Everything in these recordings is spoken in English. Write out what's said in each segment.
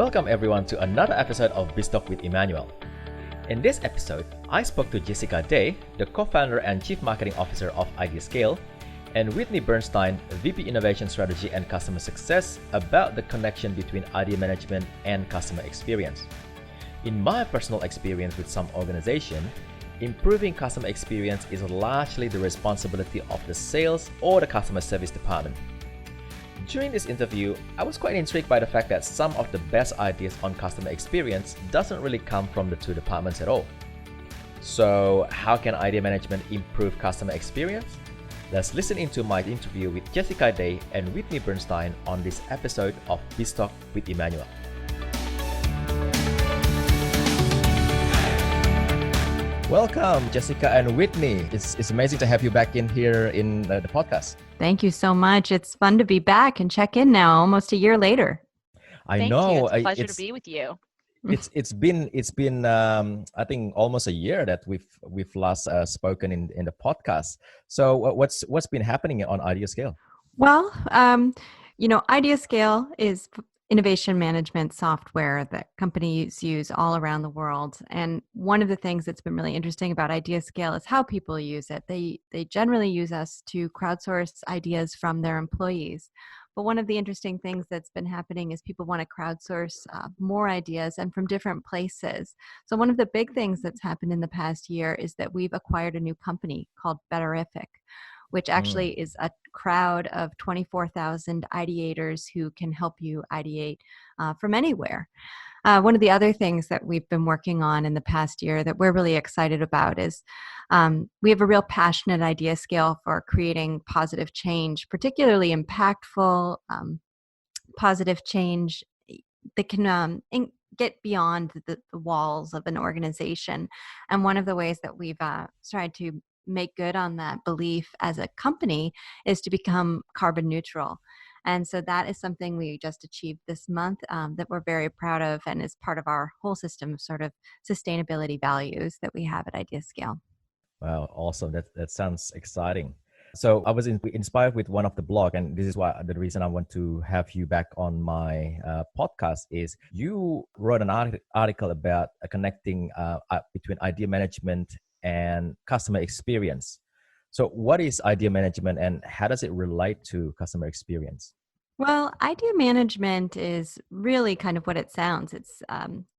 Welcome everyone to another episode of BizTalk with Emmanuel. In this episode, I spoke to Jessica Day, the co-founder and chief marketing officer of IdeaScale, and Whitney Bernstein, VP Innovation Strategy and Customer Success, about the connection between idea management and customer experience. In my personal experience with some organization, improving customer experience is largely the responsibility of the sales or the customer service department. During this interview, I was quite intrigued by the fact that some of the best ideas on customer experience doesn't really come from the two departments at all. So how can idea management improve customer experience? Let's listen into my interview with Jessica Day and Whitney Bernstein on this episode of BizTalk with Emmanuel. Welcome, Jessica and Whitney. It's amazing to have you back in here in the podcast. Thank you so much. It's fun to be back and check in now, almost a year later. Thank you. It's a pleasure to be with you. It's been I think almost a year that we've last spoken in the podcast. So what's been happening on IdeaScale? Well, IdeaScale is innovation management software that companies use all around the world. And one of the things that's been really interesting about IdeaScale is how people use it. They generally use us to crowdsource ideas from their employees. But one of the interesting things that's been happening is people want to crowdsource more ideas and from different places. So one of the big things that's happened in the past year is that we've acquired a new company called Betterific, which actually is a crowd of 24,000 ideators who can help you ideate from anywhere. One of the other things that we've been working on in the past year that we're really excited about is we have a real passion at IdeaScale for creating positive change, particularly impactful positive change that can get beyond the walls of an organization. And one of the ways that we've tried to make good on that belief as a company is to become carbon neutral. And so that is something we just achieved this month that we're very proud of and is part of our whole system of sort of sustainability values that we have at IdeaScale. Wow, awesome. That sounds exciting. So I was inspired with one of the blog, and this is why the reason I want to have you back on my podcast is you wrote an article about connecting between idea management and customer experience. So what is idea management and how does it relate to customer experience? Well, idea management is really kind of what it sounds. It's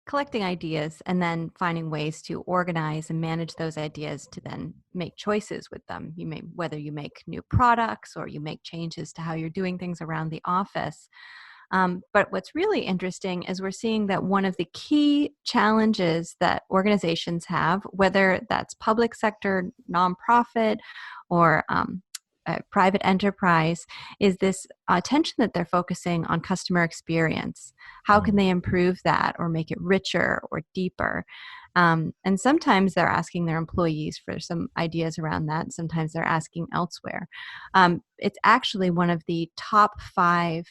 collecting ideas and then finding ways to organize and manage those ideas to then make choices with them. Whether you make new products or you make changes to how you're doing things around the office. But what's really interesting is we're seeing that one of the key challenges that organizations have, whether that's public sector, nonprofit, or private enterprise, is this attention that they're focusing on customer experience. How can they improve that or make it richer or deeper? And sometimes they're asking their employees for some ideas around that. Sometimes they're asking elsewhere. It's actually one of the top 5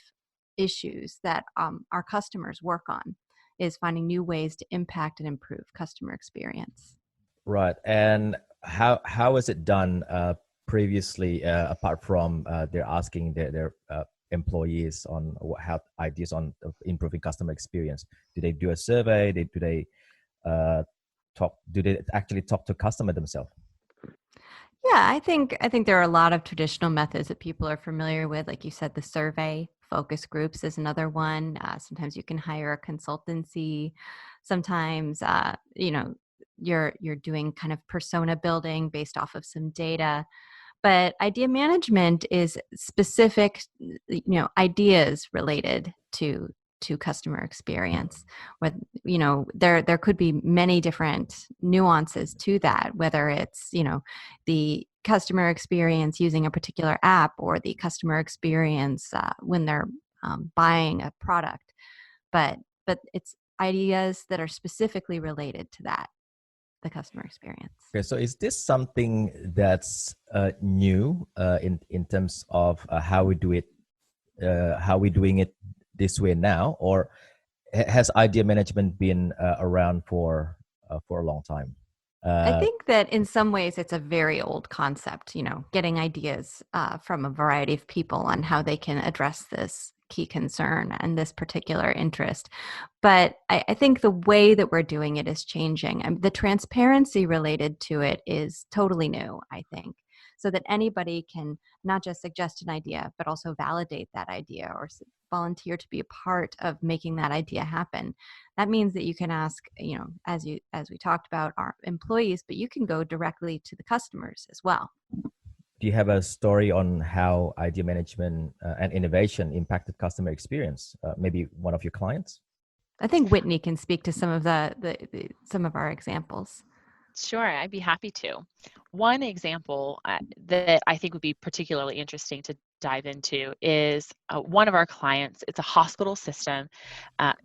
issues that our customers work on is finding new ways to impact and improve customer experience. Right. And how is it done previously, apart from they're asking their employees on how ideas on improving customer experience? Do they do a survey? Do they actually talk to customer themselves? Yeah, I think there are a lot of traditional methods that people are familiar with. Like you said, the survey, focus groups is another one. Sometimes you can hire a consultancy. Sometimes, you're doing kind of persona building based off of some data. But idea management is specific, ideas related to customer experience. There could be many different nuances to that, whether it's, the customer experience using a particular app or the customer experience when they're buying a product. But it's ideas that are specifically related to that, the customer experience. Okay, so is this something that's new in terms of how we do it, how we're doing it this way now, or has idea management been around for a long time? I think that in some ways it's a very old concept, getting ideas from a variety of people on how they can address this key concern and this particular interest. But I think the way that we're doing it is changing. The transparency related to it is totally new, I think, so that anybody can not just suggest an idea, but also validate that idea or volunteer to be a part of making that idea happen. That means that you can ask, as we talked about, our employees, but you can go directly to the customers as well. Do you have a story on how idea management and innovation impacted customer experience? Maybe one of your clients? I think Whitney can speak to some of some of our examples. Sure, I'd be happy to. One example that I think would be particularly interesting to dive into is one of our clients. It's a hospital system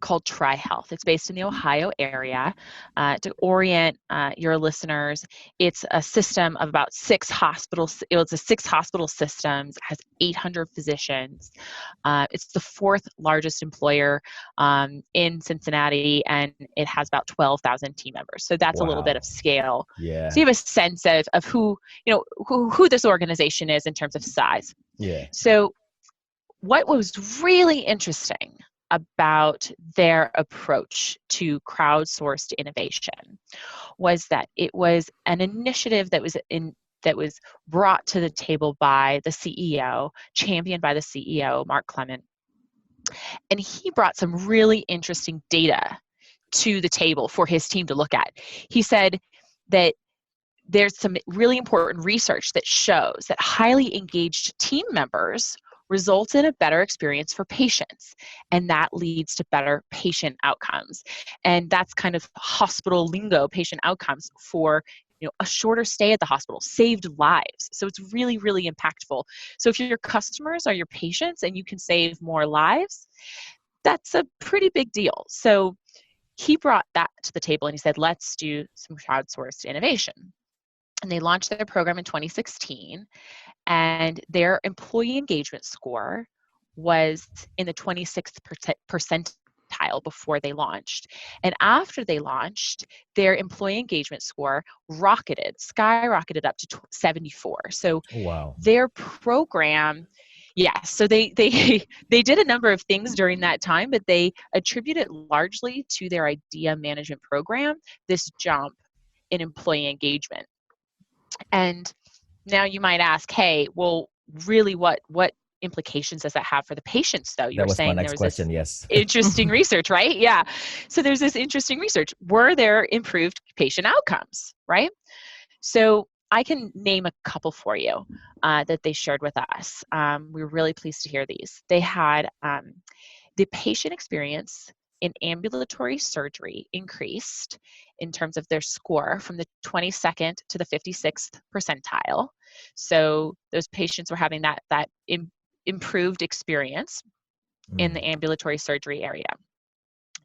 called TriHealth. It's based in the Ohio area. To orient your listeners, it's a system of about 6 hospitals. It's a 6 hospital systems, has 800 physicians. It's the 4th largest employer in Cincinnati, and it has about 12,000 team members. So that's a little bit of scale. Yeah. So you have a sense of who this organization is in terms of size. Yeah. So what was really interesting about their approach to crowdsourced innovation was that it was an initiative that was brought to the table by the CEO, championed by the CEO, Mark Clement. And he brought some really interesting data to the table for his team to look at. He said that there's some really important research that shows that highly engaged team members result in a better experience for patients, and that leads to better patient outcomes. And that's kind of hospital lingo, patient outcomes for a shorter stay at the hospital, saved lives. So it's really, really impactful. So if your customers are your patients and you can save more lives, that's a pretty big deal. So he brought that to the table and he said, let's do some crowdsourced innovation. And they launched their program in 2016, and their employee engagement score was in the 26th percentile before they launched. And after they launched, their employee engagement score skyrocketed up to 74. So wow. Their program, so they did a number of things during that time, but they attribute it largely to their idea management program, this jump in employee engagement. And now you might ask, hey, well, really, what implications does that have for the patients, though? That was my next question, yes. Interesting research, right? Yeah. So there's this interesting research. Were there improved patient outcomes, right? So I can name a couple for you that they shared with us. We were really pleased to hear these. They had the patient experience in ambulatory surgery increased in terms of their score from the 22nd to the 56th percentile. So those patients were having that improved experience in the ambulatory surgery area.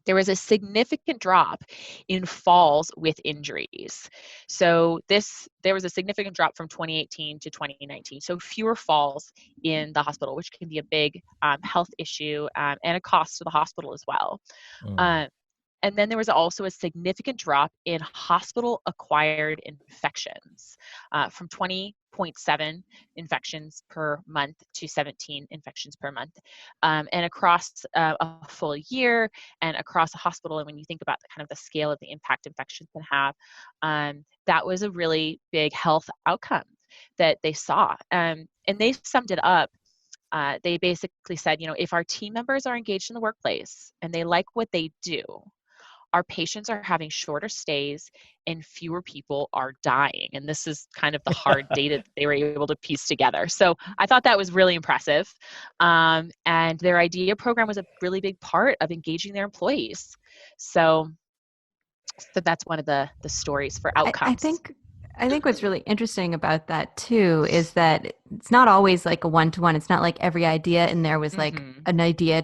There was a significant drop in falls with injuries. So there was a significant drop from 2018 to 2019. So fewer falls in the hospital, which can be a big health issue and a cost to the hospital as well. And then there was also a significant drop in hospital-acquired infections from 20.7 infections per month to 17 infections per month. And across a full year and across a hospital, and when you think about the kind of the scale of the impact infections can have, that was a really big health outcome that they saw. And they summed it up. They basically said, if our team members are engaged in the workplace and they like what they do, our patients are having shorter stays and fewer people are dying. And this is kind of the hard data that they were able to piece together. So I thought that was really impressive. And their IDEA program was a really big part of engaging their employees. So that's one of the stories for outcomes. I think what's really interesting about that too is that it's not always like a one-to-one. It's not like every idea in there was like an idea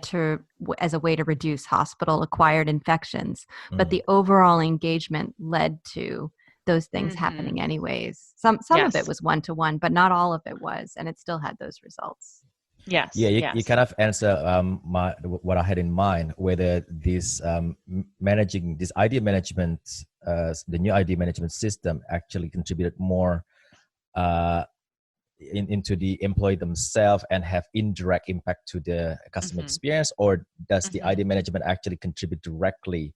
as a way to reduce hospital-acquired infections, but the overall engagement led to those things happening anyways. Some of it was one-to-one, but not all of it was, and it still had those results. Yes. Yeah, you kind of answer what I had in mind, whether this managing this idea management, the new idea management system actually contributed more into the employee themselves and have indirect impact to the customer Mm-hmm. experience, or does the Mm-hmm. idea management actually contribute directly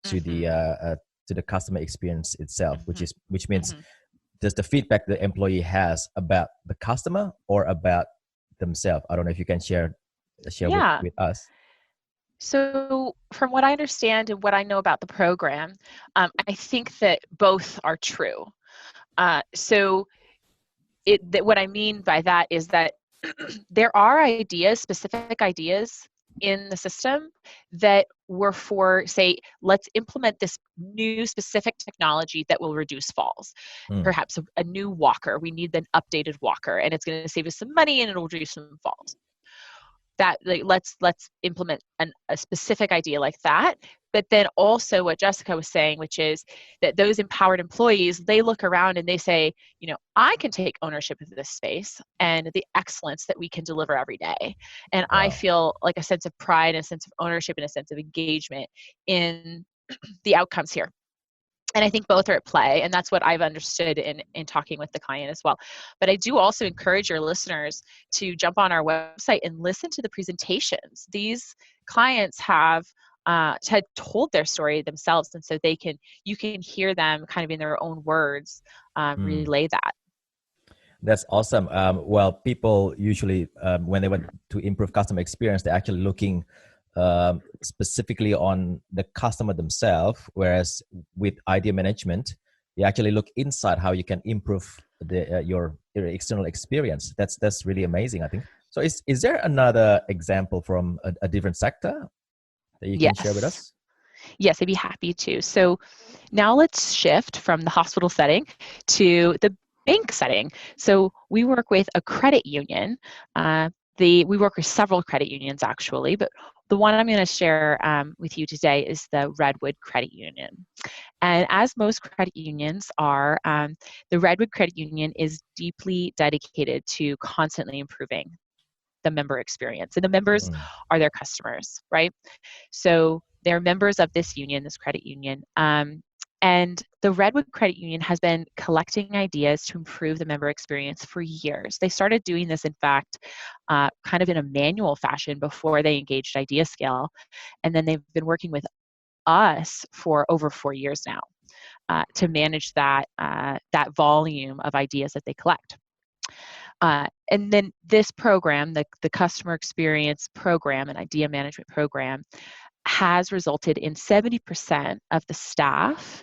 to Mm-hmm. the customer experience itself, Mm-hmm. which means Mm-hmm. does the feedback the employee has about the customer or about themselves? I don't know if you can share Yeah. with us. So, from what I understand and what I know about the program, I think that both are true. So, what I mean by that is that there are ideas, specific ideas in the system that were for, say, let's implement this new specific technology that will reduce falls. Mm, Perhaps a new walker. We need an updated walker, and it's going to save us some money and it'll reduce some falls. That, like, let's implement a specific idea like that. But then also what Jessica was saying, which is that those empowered employees, they look around and they say, I can take ownership of this space and the excellence that we can deliver every day. And I wow. feel like a sense of pride and a sense of ownership and a sense of engagement in the outcomes here. And I think both are at play, and that's what I've understood in talking with the client as well. But I do also encourage your listeners to jump on our website and listen to the presentations. These clients have had told their story themselves, and so you can hear them kind of in their own words Mm. relay that. That's awesome. Well, people usually, when they want to improve customer experience, they're actually looking specifically on the customer themselves. Whereas with idea management, you actually look inside how you can improve your external experience. That's really amazing, I think. So, is there another example from a different sector that you can share with Yes. us? Yes, I'd be happy to. So now let's shift from the hospital setting to the bank setting. So we work with a credit union. We work with several credit unions actually, but the one I'm going to share with you today is the Redwood Credit Union. And as most credit unions are, the Redwood Credit Union is deeply dedicated to constantly improving the member experience. And the members Mm, are their customers, right? So they're members of this union, this credit union. And the Redwood Credit Union has been collecting ideas to improve the member experience for years. They started doing this, in fact, kind of in a manual fashion before they engaged IdeaScale. And then they've been working with us for over 4 years now to manage that volume of ideas that they collect. And then this program, the customer experience program and idea management program, has resulted in 70% of the staff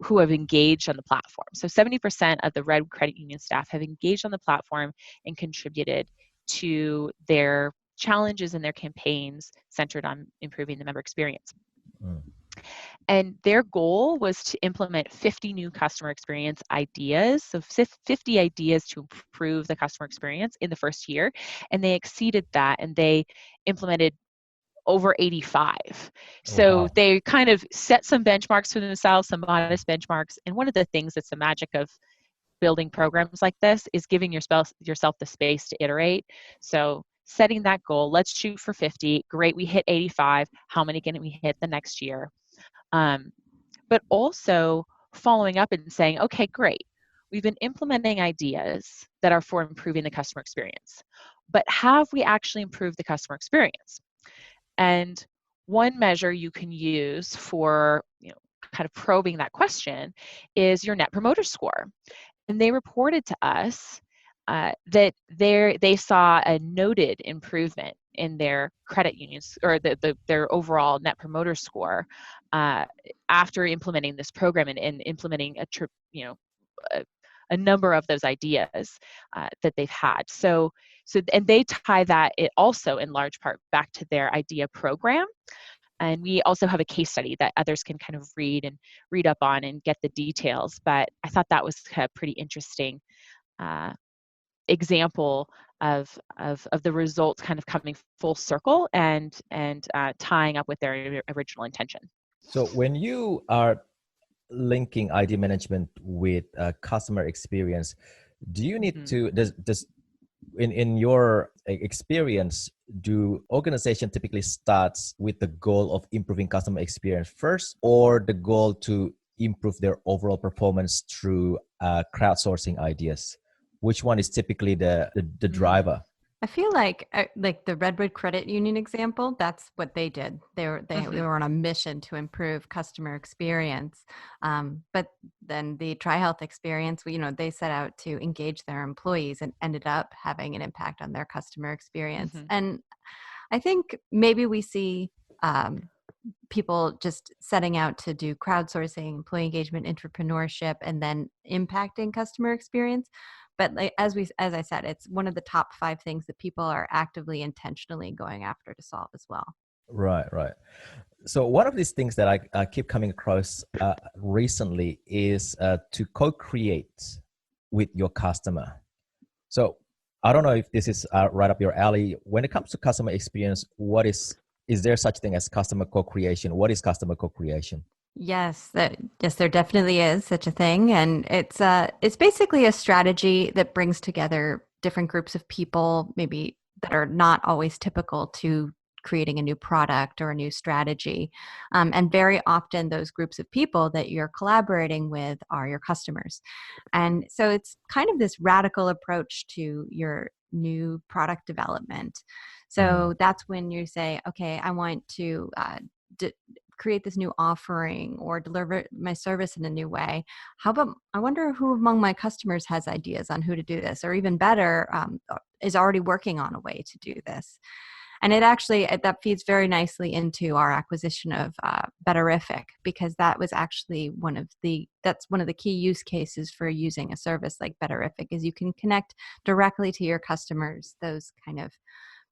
who have engaged on the platform. So 70% of the Red Credit Union staff have engaged on the platform and contributed to their challenges and their campaigns centered on improving the member experience. mm, And their goal was to implement 50 new customer experience ideas, so 50 ideas to improve the customer experience in the first year. And they exceeded that, and they implemented over 85. So wow. they kind of set some benchmarks for themselves, some modest benchmarks. And one of the things that's the magic of building programs like this is giving yourself the space to iterate. So setting that goal, let's shoot for 50. Great, we hit 85. How many can we hit the next year? But also following up and saying, okay, great. We've been implementing ideas that are for improving the customer experience, but have we actually improved the customer experience? And one measure you can use for, kind of probing that question is your Net Promoter Score. And they reported to us that they saw a noted improvement in their credit unions, or their overall Net Promoter Score after implementing this program and implementing a number of those ideas that they've had. And they tie that also in large part back to their idea program. And we also have a case study that others can kind of read up on and get the details. But I thought that was a pretty interesting example of the results kind of coming full circle and tying up with their original intention. So when you are linking idea management with customer experience, do you need Mm-hmm. to does in your experience, do organization typically starts with the goal of improving customer experience first, or the goal to improve their overall performance through crowdsourcing ideas? which one is typically the driver? I feel like the Redwood Credit Union example, that's what they did. They were on a mission to improve customer experience. But then the TriHealth experience, they set out to engage their employees and ended up having an impact on their customer experience. And I think maybe we see people just setting out to do crowdsourcing, employee engagement, entrepreneurship, and then impacting customer experience. But as I said, it's one of the top 5 things that people are actively, intentionally going after to solve as well. Right. So one of these things that I keep coming across recently is to co-create with your customer. So I don't know if this is right up your alley. When it comes to customer experience, is there such thing as customer co-creation? What is customer co-creation? Yes, there definitely is such a thing, and it's basically a strategy that brings together different groups of people, maybe that are not always typical to creating a new product or a new strategy, and very often those groups of people that you're collaborating with are your customers, and so it's kind of this radical approach to your new product development. So that's when you say, okay, I want to create this new offering or deliver my service in a new way. I wonder who among my customers has ideas on who to do this, or even better, is already working on a way to do this. And that feeds very nicely into our acquisition of Betterific, because that was actually one of the key use cases for using a service like Betterific, is you can connect directly to your customers. Those kind of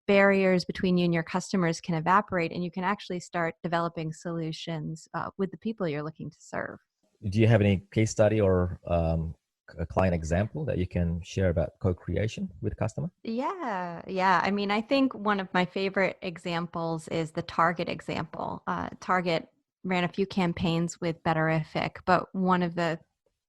barriers between you and your customers can evaporate, and you can actually start developing solutions with the people you're looking to serve. Do you have any case study or a client example that you can share about co-creation with customer? Yeah. I mean, I think one of my favorite examples is the Target example. Target ran a few campaigns with Betterific, but one of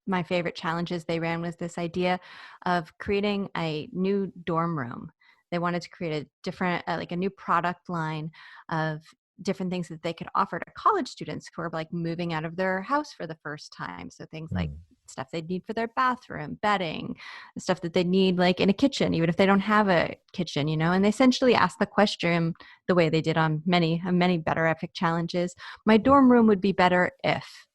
my favorite challenges they ran was this idea of creating a new dorm room. They wanted to create a different, like a new product line of different things that they could offer to college students who are like moving out of their house for the first time. So things like stuff they'd need for their bathroom, bedding, stuff that they need like in a kitchen, even if they don't have a kitchen, and they essentially asked the question the way they did on many Betterific challenges: my dorm room would be better if.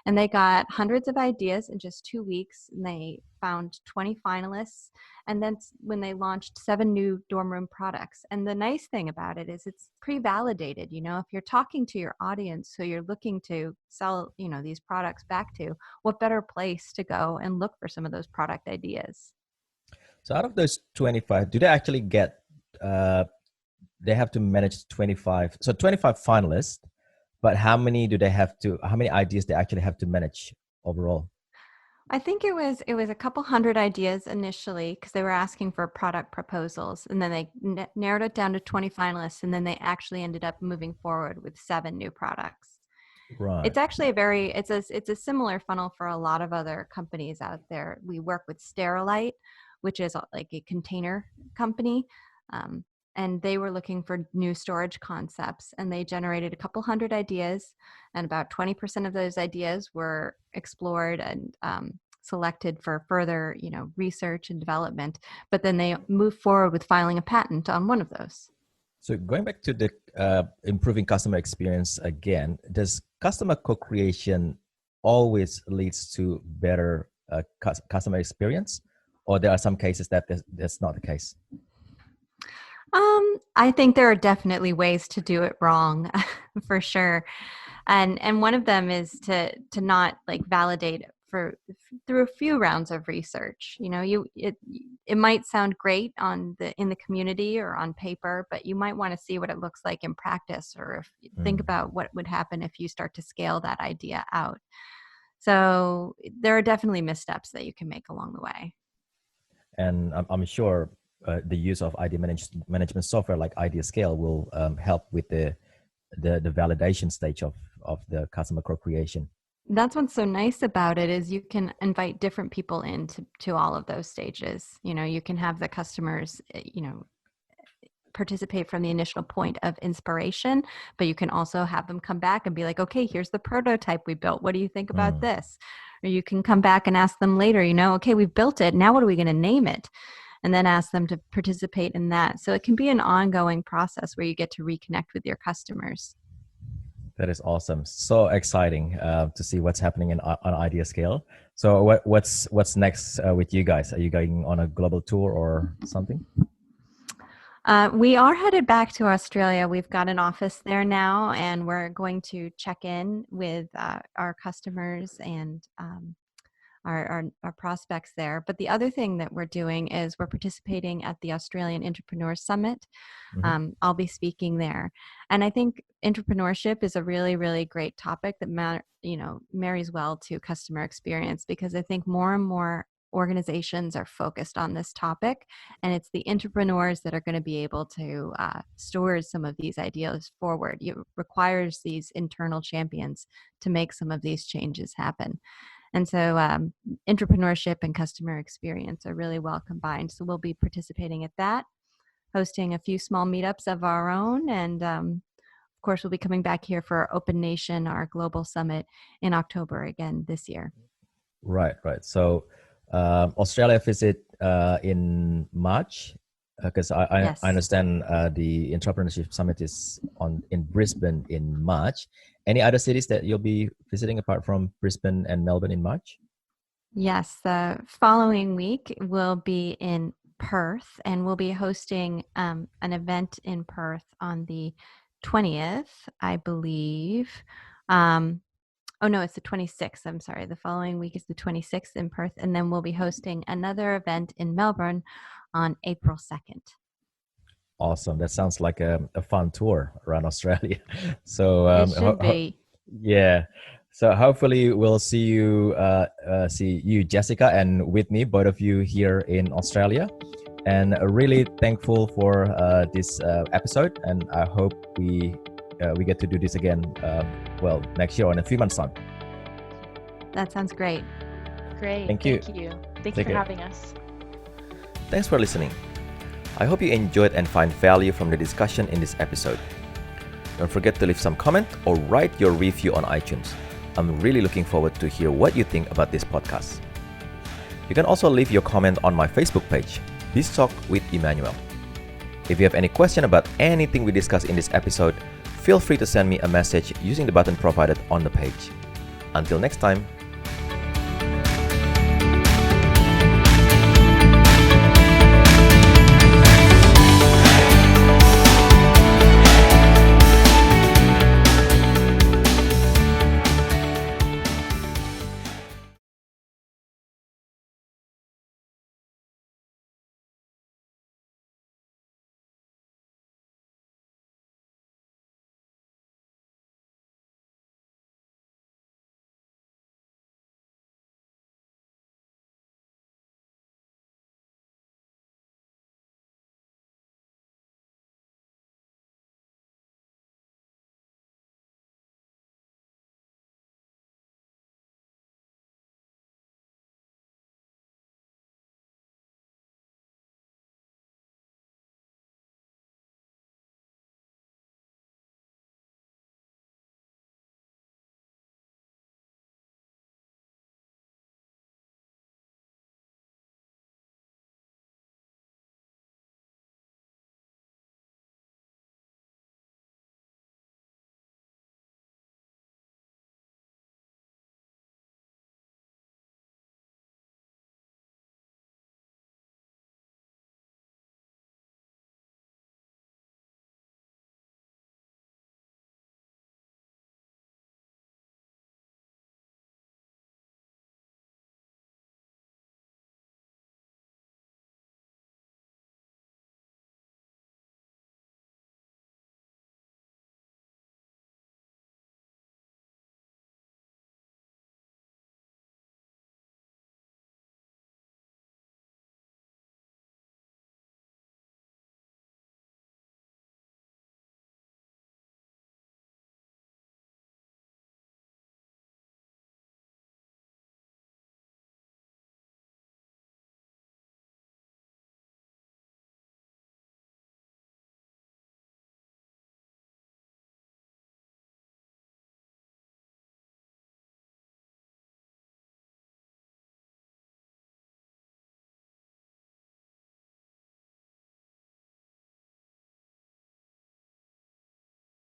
And they got hundreds of ideas in just 2 weeks, and they found 20 finalists. And then when they launched 7 new dorm room products. And the nice thing about it is it's pre-validated. If you're talking to your audience, so you're looking to sell, these products back to, what better place to go and look for some of those product ideas? So out of those 25, do they actually get, they have to manage 25, so 25 finalists, but how many ideas they actually have to manage overall? I think it was a couple hundred ideas initially, because they were asking for product proposals, and then they narrowed it down to 20 finalists, and then they actually ended up moving forward with 7 new products. Right. It's actually it's a similar funnel for a lot of other companies out there. We work with Sterilite, which is like a container company. And they were looking for new storage concepts, and they generated a couple hundred ideas, and about 20% of those ideas were explored and selected for further, research and development. But then they moved forward with filing a patent on one of those. So going back to the improving customer experience again, does customer co-creation always leads to better customer experience, or there are some cases that that's not the case? I think there are definitely ways to do it wrong, for sure. And one of them is to not like validate through a few rounds of research. It might sound great in the community or on paper, but you might want to see what it looks like in practice, or think about what would happen if you start to scale that idea out. So there are definitely missteps that you can make along the way. And I'm sure the use of idea management software like IdeaScale will help with the validation stage of the customer co-creation. That's what's so nice about it, is you can invite different people to all of those stages. You can have the customers, participate from the initial point of inspiration, but you can also have them come back and be like, okay, here's the prototype we built. What do you think about this? Or you can come back and ask them later, okay, we've built it. Now what are we going to name it? And then ask them to participate in that. So it can be an ongoing process where you get to reconnect with your customers. That is awesome. So exciting to see what's happening on IdeaScale. So what's next with you guys? Are you going on a global tour or something? We are headed back to Australia. We've got an office there now, and we're going to check in with our customers and our prospects there. But the other thing that we're doing is we're participating at the Australian Entrepreneur Summit. Mm-hmm. I'll be speaking there. And I think entrepreneurship is a really, really great topic that marries well to customer experience, because I think more and more organizations are focused on this topic, and it's the entrepreneurs that are going to be able to steward some of these ideas forward. It requires these internal champions to make some of these changes happen. And so entrepreneurship and customer experience are really well combined. So we'll be participating at that, hosting a few small meetups of our own. And of course, we'll be coming back here for Open Nation, our global summit in October again this year. Right. So Australia visit in March, because Yes. I understand the Entrepreneurship Summit is in Brisbane in March. Any other cities that you'll be visiting apart from Brisbane and Melbourne in March? Yes, the following week we'll be in Perth, and we'll be hosting an event in Perth on the 20th, I believe. Oh no, it's the 26th. I'm sorry. The following week is the 26th in Perth, and then we'll be hosting another event in Melbourne on April 2nd. Awesome. That sounds like a fun tour around Australia. So it should be. Yeah. So hopefully we'll see you, Jessica and Whitney, both of you here in Australia. And really thankful for this episode. And I hope we get to do this again, next year or in a few months' time. That sounds great. Great. Thank you. Thanks for having us. Thanks for listening. I hope you enjoyed and find value from the discussion in this episode. Don't forget to leave some comment or write your review on iTunes. I'm really looking forward to hear what you think about this podcast. You can also leave your comment on my Facebook page, BizTalk with Emmanuel. If you have any question about anything we discussed in this episode, feel free to send me a message using the button provided on the page. Until next time.